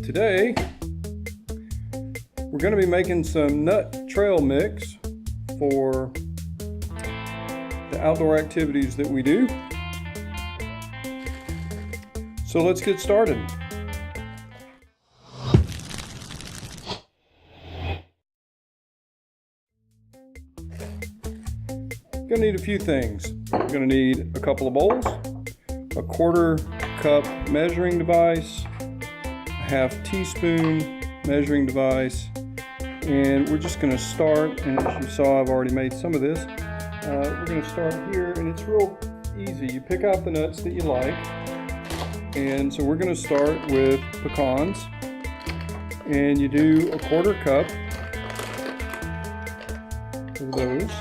Today we're going to be making some nut trail mix for the outdoor activities that we do. So let's get started. Gonna need a few things. We're gonna need a couple of bowls, a 1/4 cup measuring device, a 1/2 teaspoon measuring device, and we're just gonna start, and as you saw I've already made some of this. We're gonna start here, and it's real easy. You pick out the nuts that you like, and so we're gonna start with pecans, and you do a 1/4 cup of those.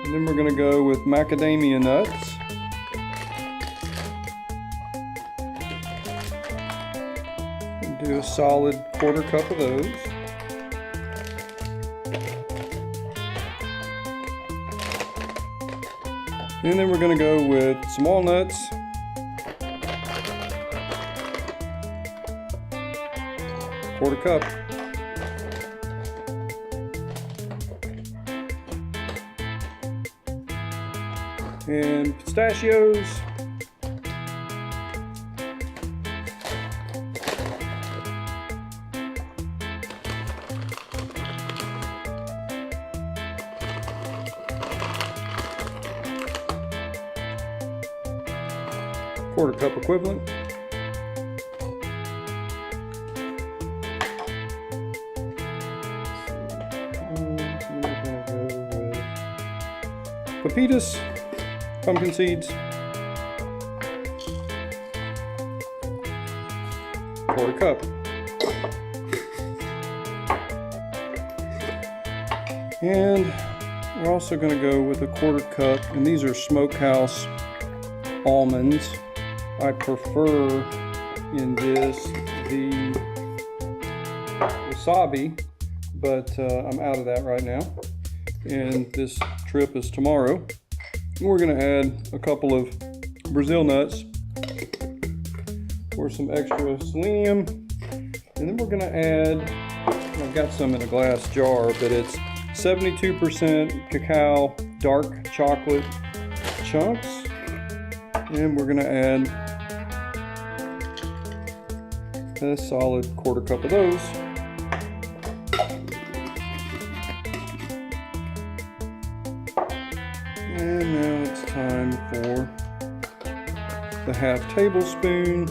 And then we're going to go with macadamia nuts. And do a solid 1/4 cup of those. And then we're going to go with some walnuts. Quarter cup. And pistachios. Quarter cup equivalent. Papitas, pumpkin seeds, 1/4 cup. And we're also going to go with a 1/4 cup, and these are smokehouse almonds. I prefer in this the wasabi, but I'm out of that right now, and this trip is tomorrow. We're going to add a couple of Brazil nuts for some extra selenium, and then we're going to add, I've got some in a glass jar, but it's 72% cacao dark chocolate chunks, and we're going to add a solid 1/4 cup of those. And now it's time for the 1/2 tablespoon,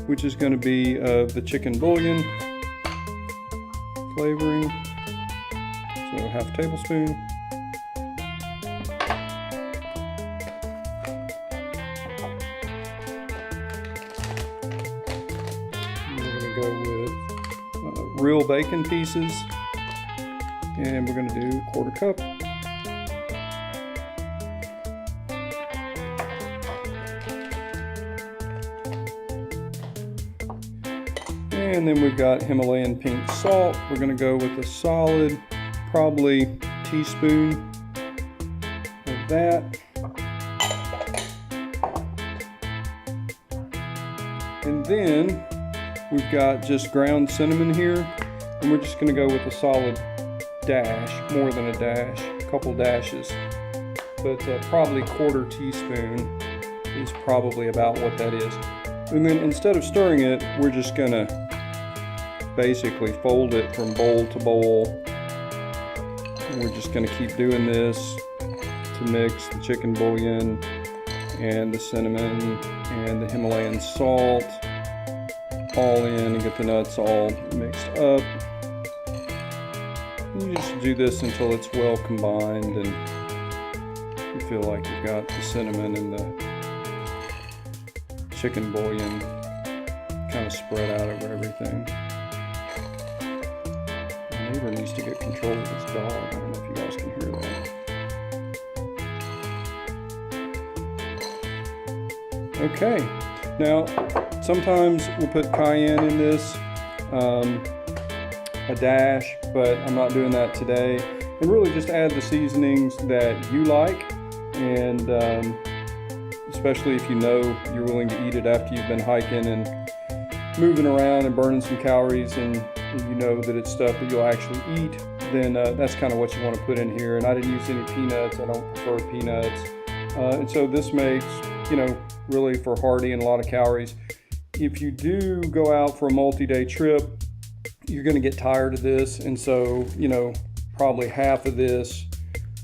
which is going to be of the chicken bouillon flavoring. So 1/2 tablespoon. And we're going to go with real bacon pieces, and we're going to do 1/4 cup. And then we've got Himalayan pink salt. We're going to go with a solid, probably teaspoon of that. And then we've got just ground cinnamon here, and we're just going to go with a solid dash, more than a dash, a couple dashes. But probably 1/4 teaspoon is probably about what that is. And then instead of stirring it, we're just going to basically fold it from bowl to bowl. And we're just going to keep doing this to mix the chicken bouillon and the cinnamon and the Himalayan salt all in, and get the nuts all mixed up. And you just do this until it's well combined and you feel like you've got the cinnamon and the chicken bouillon kind of spread out over everything. My neighbor needs to get control of his dog. I don't know if you guys can hear that. Okay, now sometimes we'll put cayenne in this, a dash, but I'm not doing that today. And really just add the seasonings that you like, and especially if you know you're willing to eat it after you've been hiking and moving around and burning some calories, and you know that it's stuff that you'll actually eat, then that's kind of what you want to put in here. And I didn't use any peanuts. I don't prefer peanuts. And so this makes, you know, really for hearty and a lot of calories. If you do go out for a multi-day trip, you're going to get tired of this. And so, you know, probably half of this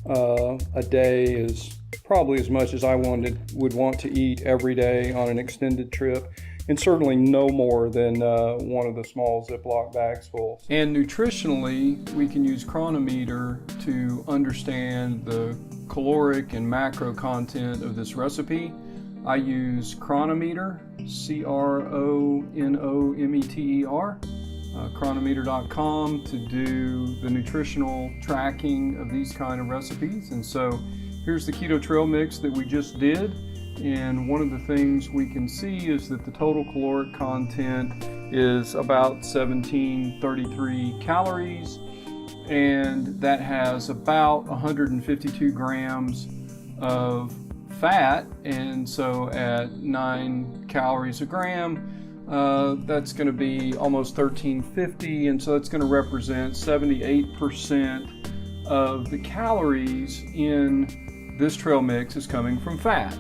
a day is probably as much as I would want to eat every day on an extended trip. And certainly no more than one of the small Ziploc bags full. And nutritionally, we can use Cronometer to understand the caloric and macro content of this recipe. I use Cronometer, Cronometer, Cronometer.com, to do the nutritional tracking of these kind of recipes. And so here's the Keto Trail mix that we just did. And one of the things we can see is that the total caloric content is about 1733 calories, and that has about 152 grams of fat. And so at 9 calories a gram, that's going to be almost 1350, and so that's going to represent 78% of the calories in this trail mix is coming from fat.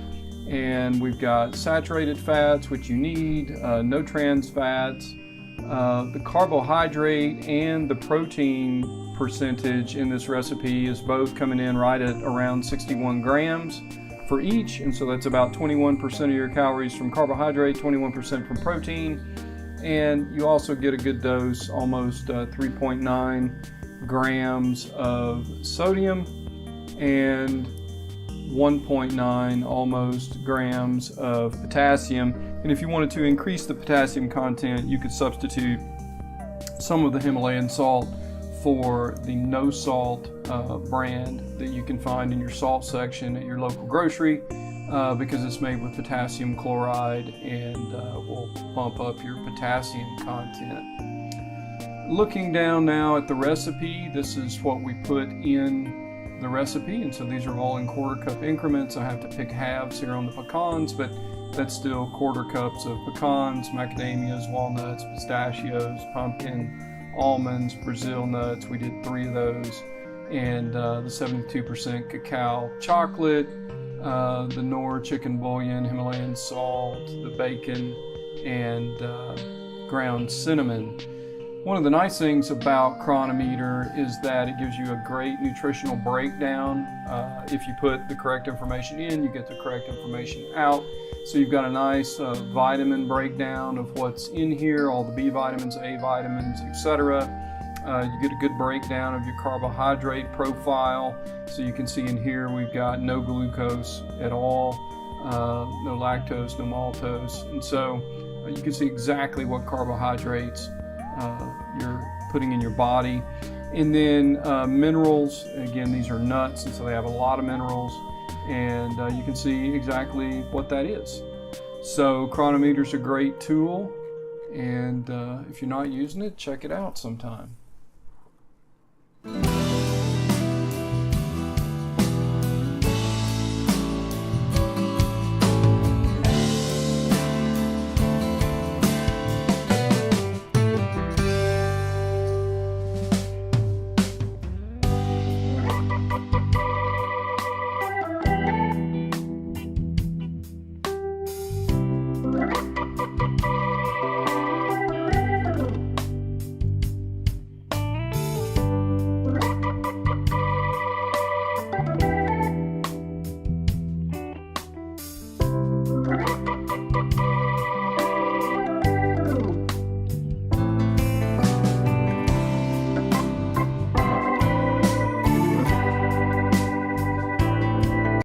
And we've got saturated fats, which you need, no trans fats. The carbohydrate and the protein percentage in this recipe is both coming in right at around 61 grams for each. And so that's about 21% of your calories from carbohydrate, 21% from protein. And you also get a good dose, almost 3.9 grams of sodium and 1.9 almost grams of potassium. And if you wanted to increase the potassium content, you could substitute some of the Himalayan salt for the no salt brand that you can find in your salt section at your local grocery, because it's made with potassium chloride and will pump up your potassium content. Looking down now at the recipe, this is what we put in the recipe, and so these are all in quarter cup increments. I have to pick halves here on the pecans, but that's still quarter cups of pecans, macadamias, walnuts, pistachios, pumpkin, almonds, Brazil nuts. We did 3 of those, and the 72% cacao chocolate, the Knorr chicken bouillon, Himalayan salt, the bacon, and ground cinnamon. One of the nice things about Cronometer is that it gives you a great nutritional breakdown. If you put the correct information in, you get the correct information out. So you've got a nice vitamin breakdown of what's in here, all the B vitamins, A vitamins, etc. You get a good breakdown of your carbohydrate profile. So you can see in here we've got no glucose at all, no lactose, no maltose. And so you can see exactly what carbohydrates you're putting in your body. And then minerals, again, these are nuts, and so they have a lot of minerals, and you can see exactly what that is. So Cronometer's a great tool, and if you're not using it, check it out sometime.